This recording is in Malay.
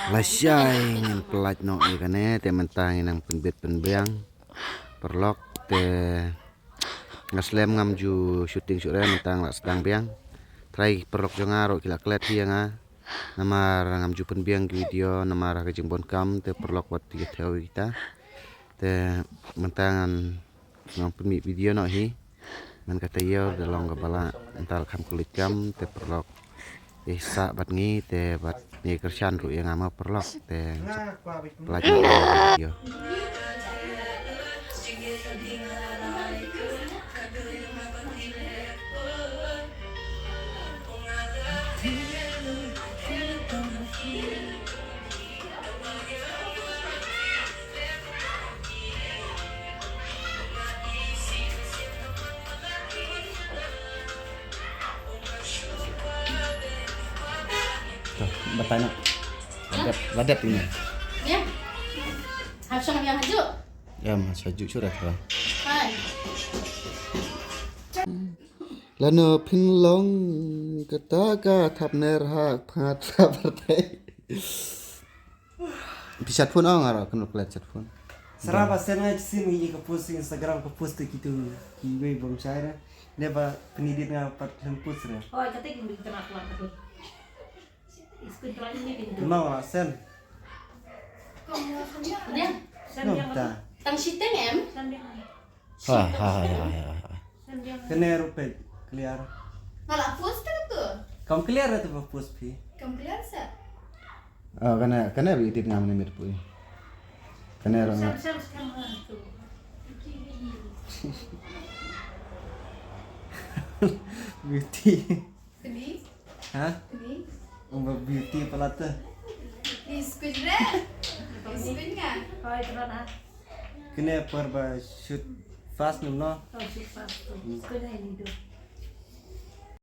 Lasyay ngan pelat no ikane te mentang inang penbet penbeang perlok te ngaslem ngamju syuting syure mentang lak sedang beang trai perlok jongaro kila klet hianga namar ngamju penbeang video namar kajeng bon kam te perlok wat tiga teu kita te mentangan ngam pemi video no hi man kata yo de long bala ental kam kulit kam te perlok isa bat ngi te bat ni kersan ru yang ama perlok te pelajar video bertanya ladap ini ya harus yang haju ya mas haju sudah kan hai lano pinlong kataga tapner hak phat partai bisa pun orang arah kena pelat phone Serapa sengaja sini ke post Instagram ke post gitu kiwe bang saya dia ba pendidik ngapat hempus ya oh kata yang di tengah keluar tuh isku ini pintu mau lah sen ya nonta tang siteng em kena rupiah clear malah post tuh kamu clear atau apa post pi kamu keluar sa oh karena edit ngam ni mirpui karena orang beauty ini hah ini beauty pelata isku deh isku enggak oh itu mana kena perba shoot fast no oh shoot fast isku dah ini tuh